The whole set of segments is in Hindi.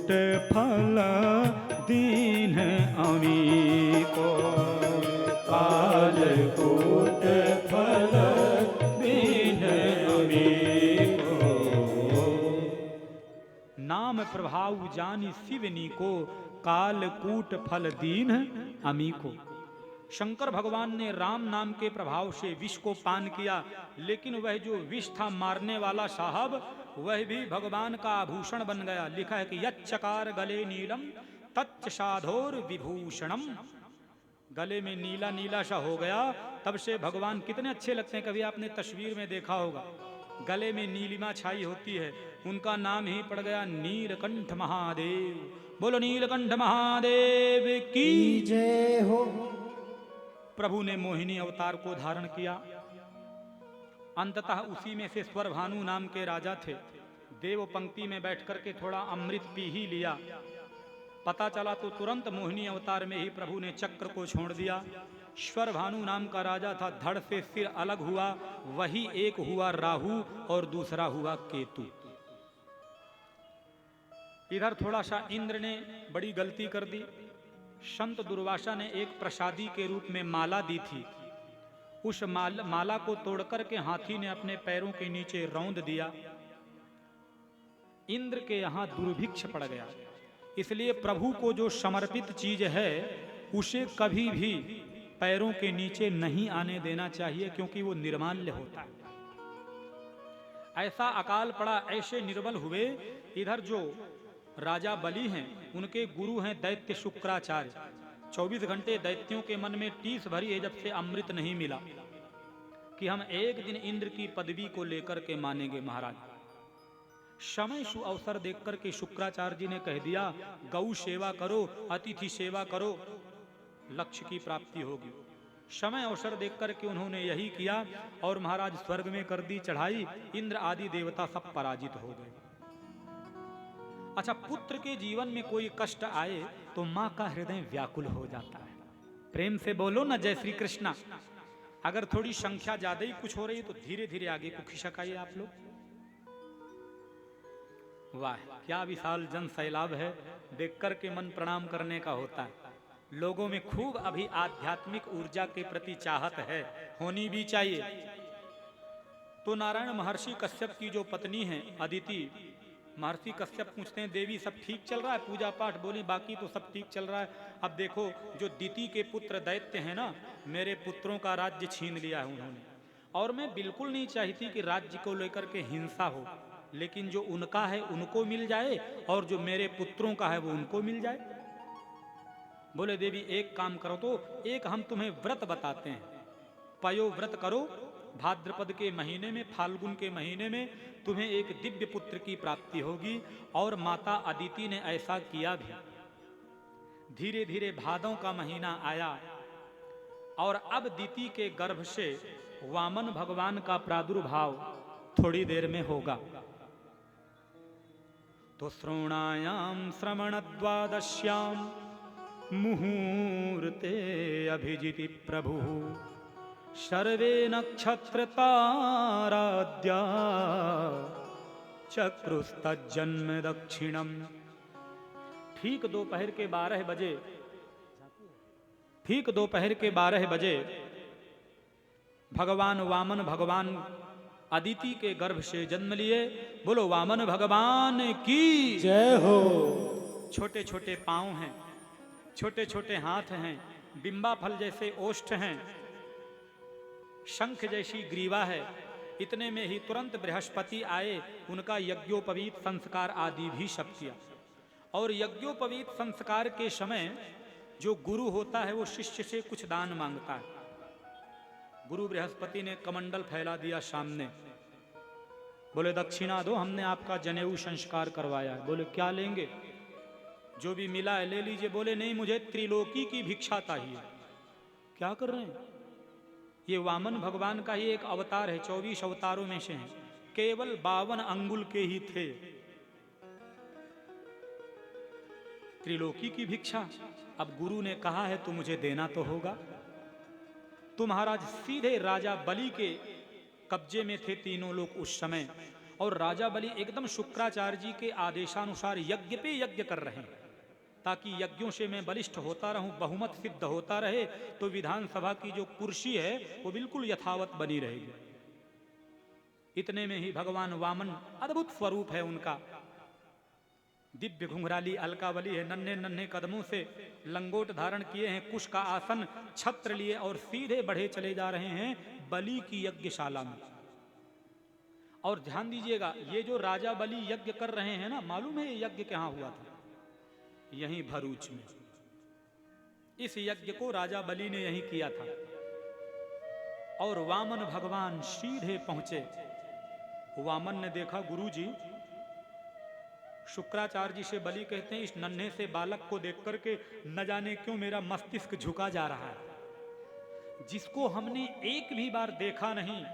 कालकूट फल दीन अमी को, कालकूट फल दीन अमी को। नाम प्रभाव जानी शिवनी को, कालकूट फल दीन अमी को। शंकर भगवान ने राम नाम के प्रभाव से विष को पान किया, लेकिन वह जो विष था मारने वाला साहब, वह भी भगवान का आभूषण बन गया। लिखा है कि यच्चकार गले नीलम तच्च साधोर विभूषणम। गले में नीला नीला सा हो गया, तब से भगवान कितने अच्छे लगते हैं। कभी आपने तस्वीर में देखा होगा, गले में नीलिमा छाई होती है, उनका नाम ही पड़ गया नीलकंठ महादेव। बोलो नीलकंठ महादेव की जय हो। प्रभु ने मोहिनी अवतार को धारण किया। अंततः उसी में से स्वरभानु नाम के राजा थे। देव पंक्ति में बैठकर के थोड़ा अमृत पी ही लिया। पता चला तो तुरंत मोहिनी अवतार में ही प्रभु ने चक्र को छोड़ दिया। स्वरभानु नाम का राजा था, धड़ से सिर अलग हुआ। वही एक हुआ राहु और दूसरा हुआ केतु। इधर थोड़ा सा इंद्र ने बड़ी गलती कर दी। संत दुर्वासा ने एक प्रसादी के रूप में माला दी थी। उस माला को तोड़कर के हाथी ने अपने पैरों के नीचे रौंद दिया। इंद्र के यहां दुर्भिक्ष पड़ गया। इसलिए प्रभु को जो समर्पित चीज है उसे कभी भी पैरों के नीचे नहीं आने देना चाहिए, क्योंकि वो निर्माल्य होता है। ऐसा अकाल पड़ा, ऐसे निर्बल हुए। इधर जो राजा बलि हैं, उनके गुरु हैं दैत्य शुक्राचार्य। 24 घंटे दैत्यों के मन में टीस भरी है, जब से अमृत नहीं मिला, कि हम एक दिन इंद्र की पदवी को लेकर के मानेंगे महाराज। समय सु अवसर देखकर के शुक्राचार्य जी ने कह दिया, गौ सेवा करो, अतिथि सेवा करो, लक्ष्य की प्राप्ति होगी। समय अवसर देखकर के उन्होंने यही किया, और महाराज स्वर्ग में कर दी चढ़ाई। इंद्र आदि देवता सब पराजित हो गए। अच्छा, पुत्र के जीवन में कोई कष्ट आए तो मां का हृदय व्याकुल हो जाता है। प्रेम से बोलो ना जय श्री कृष्णा। अगर थोड़ी संख्या ज्यादा ही कुछ हो रही है तो धीरे धीरे आगे को खिसक आइए आप लोग। वाह, क्या विशाल जन सैलाब है, देखकर के मन प्रणाम करने का होता है। लोगों में खूब अभी आध्यात्मिक ऊर्जा के प्रति चाहत है, होनी भी चाहिए। तो नारायण महर्षि कश्यप की जो पत्नी है अदिति, महर्षि कश्यप पूछते हैं, देवी सब ठीक चल रहा है, पूजा पाठ? बोली बाकी तो सब ठीक चल रहा है। अब देखो, जो दिति के पुत्र दैत्य हैं ना, मेरे पुत्रों का राज्य छीन लिया है उन्होंने। और मैं बिल्कुल नहीं चाहती कि राज्य को लेकर के हिंसा हो, लेकिन जो उनका है उनको मिल जाए, और जो मेरे पुत्रों का है वो उनको मिल जाए। बोले देवी एक काम करो तो, एक हम तुम्हें व्रत बताते हैं, पयो व्रत करो। भाद्रपद के महीने में, फाल्गुन के महीने में तुम्हें एक दिव्य पुत्र की प्राप्ति होगी। और माता अदिति ने ऐसा किया भी। धीरे धीरे भादों का महीना आया, और अब दिति के गर्भ से वामन भगवान का प्रादुर्भाव थोड़ी देर में होगा। तो श्रोणायाम श्रवण द्वादश्याम मुहूर्ते अभिजिति प्रभु सर्वे नक्षत्र ताराद्या चक्रुस्तज्जन्म दक्षिणम। ठीक दोपहर के 12 बजे, ठीक दोपहर के 12 बजे भगवान वामन भगवान अदिति के गर्भ से जन्म लिए। बोलो वामन भगवान की जय हो। छोटे छोटे पांव हैं, छोटे छोटे हाथ हैं, बिंबा फल जैसे ओष्ठ हैं, शंख जैसी ग्रीवा है। इतने में ही तुरंत बृहस्पति आए, उनका यज्ञोपवीत संस्कार आदि भी सब किया। और यज्ञोपवीत संस्कार के समय जो गुरु होता है वो शिष्य से कुछ दान मांगता है। गुरु बृहस्पति ने कमंडल फैला दिया सामने, बोले दक्षिणा दो, हमने आपका जनेऊ संस्कार करवाया है। बोले क्या लेंगे? जो भी मिला है ले लीजिए। बोले नहीं, मुझे त्रिलोकी की भिक्षा चाहिए। क्या कर रहे हैं? ये वामन भगवान का ही एक अवतार है, 24 अवतारों में से है, केवल 52 अंगुल के ही थे। त्रिलोकी की भिक्षा। अब गुरु ने कहा है तो मुझे देना तो होगा। तो महाराज सीधे राजा बलि के कब्जे में थे तीनों लोग उस समय, और राजा बलि एकदम शुक्राचार्य जी के आदेशानुसार यज्ञ पे यज्ञ कर रहे हैं, ताकि यज्ञों से मैं बलिष्ठ होता रहूं, बहुमत सिद्ध होता रहे, तो विधानसभा की जो कुर्सी है वो बिल्कुल यथावत बनी रहेगी। इतने में ही भगवान वामन, अद्भुत स्वरूप है उनका, दिव्य घुंघराली अलकावली है, नन्हे नन्हे कदमों से लंगोट धारण किए हैं, कुश का आसन, छत्र लिए और सीधे बढ़े चले जा रहे हैं बलि की यज्ञशाला में। और ध्यान दीजिएगा, ये जो राजा बलि यज्ञ कर रहे हैं ना, मालूम है ये यज्ञ कहाँ हुआ था? यहीं भरूच में। इस यज्ञ को राजा बलि ने यहीं किया था। और वामन भगवान सीधे पहुंचे। वामन ने देखा, गुरुजी, शुक्राचार्य जी से बलि कहते हैं, इस नन्हे से बालक को देख करके न जाने क्यों मेरा मस्तिष्क झुका जा रहा है, जिसको हमने एक भी बार देखा नहीं,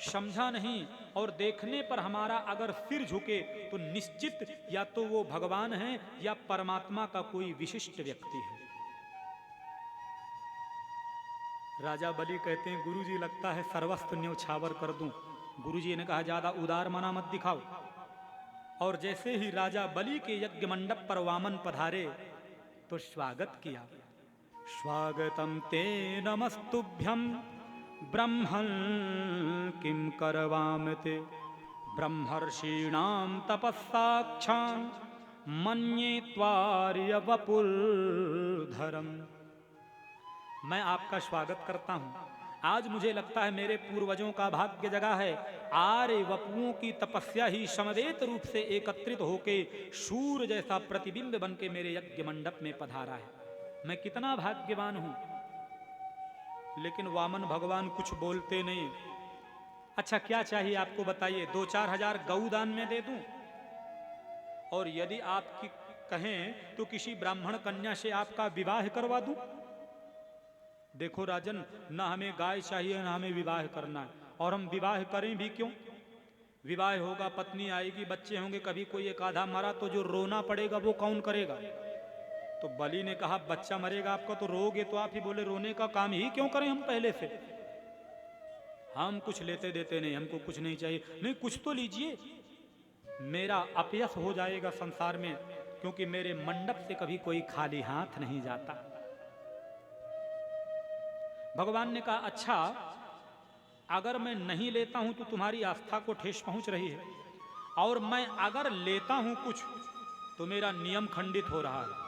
समझा नहीं, और देखने पर हमारा अगर सिर झुके तो निश्चित या तो वो भगवान है या परमात्मा का कोई विशिष्ट व्यक्ति है। राजा बलि कहते हैं, गुरुजी लगता है सर्वस्व न्यौछावर कर दूं। गुरुजी ने कहा, ज्यादा उदार मना मत दिखाओ। और जैसे ही राजा बलि के यज्ञ मंडप पर वामन पधारे तो स्वागत किया। स्वागतम ते नमस्तुभ्यं ब्रह्मन् किं करवामते, ब्रह्मर्षीणां तपस्साक्षां मन्ये त्वार्य वपुर्धरम्। मैं आपका स्वागत करता हूं। आज मुझे लगता है मेरे पूर्वजों का भाग्य जगा है, आर्य वपुओं की तपस्या ही समवेत रूप से एकत्रित होके सूर्य जैसा प्रतिबिंब बन के मेरे यज्ञ मंडप में पधारा है। मैं कितना भाग्यवान हूं। लेकिन वामन भगवान कुछ बोलते नहीं। अच्छा, क्या चाहिए आपको बताइए? 2-4 हजार गौ दान में दे दूं, और यदि आप कहें तो किसी ब्राह्मण कन्या से आपका विवाह करवा दूं। देखो राजन, ना हमें गाय चाहिए ना हमें विवाह करना है, और हम विवाह करें भी क्यों? विवाह होगा, पत्नी आएगी, बच्चे होंगे, कभी कोई एक आधा मरा तो जो रोना पड़ेगा वो कौन करेगा? तो बलि ने कहा, बच्चा मरेगा आपका तो रोगे तो आप ही, बोले रोने का काम ही क्यों करें हम पहले से? हम कुछ लेते देते नहीं, हमको कुछ नहीं चाहिए। नहीं, कुछ तो लीजिए, मेरा अपयश हो जाएगा संसार में, क्योंकि मेरे मंडप से कभी कोई खाली हाथ नहीं जाता। भगवान ने कहा, अच्छा अगर मैं नहीं लेता हूं तो तुम्हारी आस्था को ठेस पहुंच रही है, और मैं अगर लेता हूं कुछ तो मेरा नियम खंडित हो रहा है।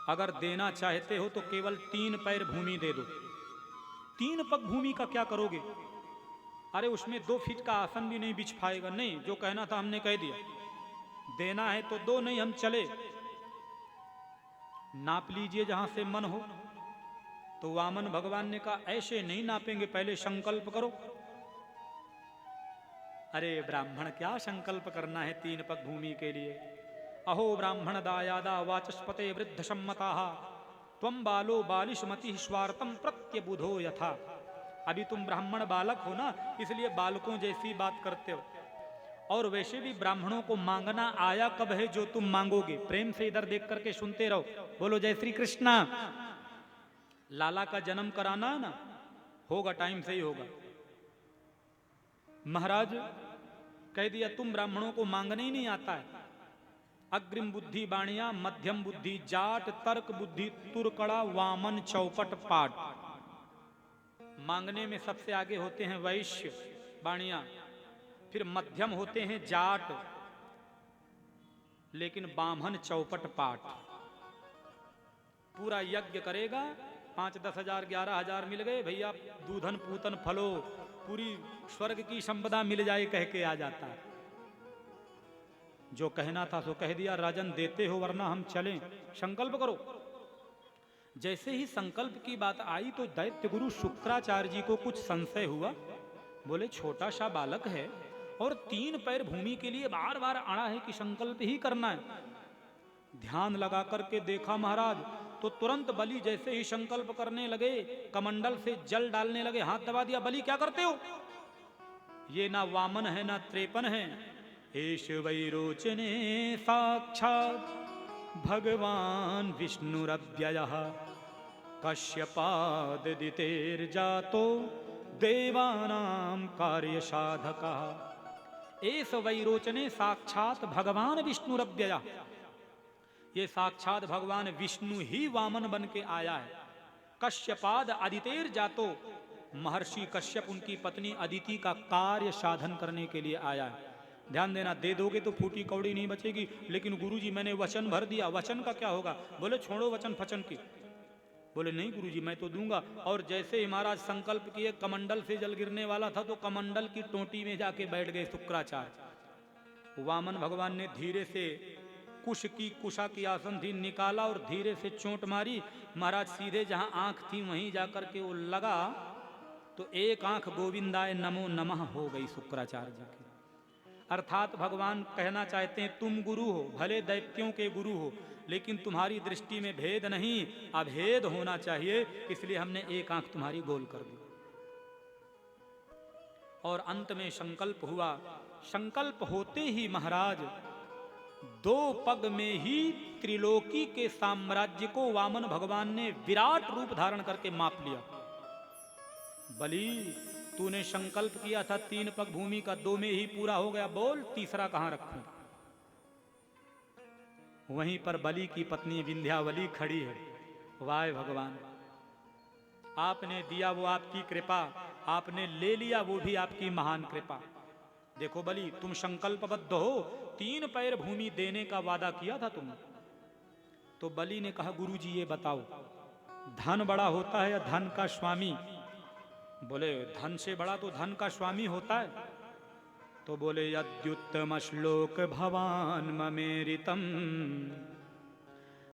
अगर देना चाहते हो तो केवल 3 पैर भूमि दे दो। 3 पग भूमि का क्या करोगे? अरे उसमें 2 फीट का आसन भी नहीं बिछ पाएगा। नहीं, जो कहना था हमने कह दिया। देना है तो दो, नहीं हम चले। नाप लीजिए जहां से मन हो। तो वामन भगवान ने कहा, ऐसे नहीं नापेंगे, पहले संकल्प करो। अरे ब्राह्मण, क्या संकल्प करना है 3 पग भूमि के लिए? अहो ब्राह्मण दायादा वाचस्पते वृद्ध सम्मता त्वं बालो बालिशमति स्वार्थम प्रत्यबुधो यथा। अभी तुम ब्राह्मण बालक हो ना, इसलिए बालकों जैसी बात करते हो। और वैसे भी ब्राह्मणों को मांगना आया कब है जो तुम मांगोगे? प्रेम से इधर देख करके सुनते रहो। बोलो जय श्री कृष्णा। लाला का जन्म कराना है ना, होगा, टाइम से ही होगा। महाराज कह दिया, तुम ब्राह्मणों को मांगने ही नहीं आता है। अग्रिम बुद्धि बाणिया, मध्यम बुद्धि जाट, तर्क बुद्धि तुरकड़ा, वामन चौपट पाट। मांगने में सबसे आगे होते हैं वैश्य बाणिया, फिर मध्यम होते हैं जाट, लेकिन बामन चौपट पाट। पूरा यज्ञ करेगा, 5-10 हजार 11 हजार मिल गए भैया, दूधन पूतन फलो, पूरी स्वर्ग की संपदा मिल जाए कह के आ जाता है। जो कहना था सो कह दिया, राजन देते हो वरना हम चलें, संकल्प करो। जैसे ही संकल्प की बात आई तो दैत्य गुरु शुक्राचार्य जी को कुछ संशय हुआ। बोले, छोटा सा बालक है और 3 पैर भूमि के लिए बार बार अड़ा है कि संकल्प ही करना है। ध्यान लगा करके देखा महाराज, तो तुरंत बलि जैसे ही संकल्प करने लगे, कमंडल से जल डालने लगे, हाथ दबा दिया। बलि क्या करते हो? ये ना वामन है ना त्रेपन है, एष वैरोचने साक्षात् भगवान विष्णुरव्ययः कश्यपादितेर्जातो देवानां कार्य साधकः। एस वैरोचने साक्षात भगवान विष्णुरव्यया, ये साक्षात भगवान विष्णु ही वामन बन के आया है। कश्यपाद अदितेर जातो, महर्षि कश्यप उनकी पत्नी अदिति का कार्य साधन करने के लिए आया है। ध्यान देना, दे दोगे तो फूटी कौड़ी नहीं बचेगी। लेकिन गुरुजी मैंने वचन भर दिया, वचन का क्या होगा? बोले छोड़ो वचन फचन की। बोले नहीं गुरुजी मैं तो दूंगा। और जैसे ही महाराज संकल्प किए, कमंडल से जल गिरने वाला था तो कमंडल की टोटी में जाके बैठ गए शुक्राचार्य। वामन भगवान ने धीरे से कुशा की आसन थी निकाला और धीरे से चोट मारी। महाराज सीधे जहां आंख थी वहीं जाकर के वो लगा तो एक आंख गोविंदाय नमो नमः हो गई शुक्राचार्य जी की। अर्थात भगवान कहना चाहते हैं तुम गुरु हो, भले दैत्यों के गुरु हो, लेकिन तुम्हारी दृष्टि में भेद नहीं अभेद होना चाहिए, इसलिए हमने एक आंख तुम्हारी गोल कर दी। और अंत में संकल्प हुआ। संकल्प होते ही महाराज 2 पग में ही त्रिलोकी के साम्राज्य को वामन भगवान ने विराट रूप धारण करके माप लिया। बलि तूने संकल्प किया था 3 पग भूमि का, 2 में ही पूरा हो गया, बोल तीसरा कहां रखूं? वहीं पर बलि की पत्नी विंध्यावली खड़ी है। वाह भगवान, आपने दिया वो आपकी कृपा, आपने ले लिया वो भी आपकी महान कृपा। देखो बलि तुम संकल्पबद्ध हो, 3 पैर भूमि देने का वादा किया था तुमने। तो बलि ने कहा गुरुजी ये बताओ धन बड़ा होता है या धन का स्वामी? बोले धन से बड़ा तो धन का स्वामी होता है। तो बोले यद्युत्तम श्लोक भवान ममेरितम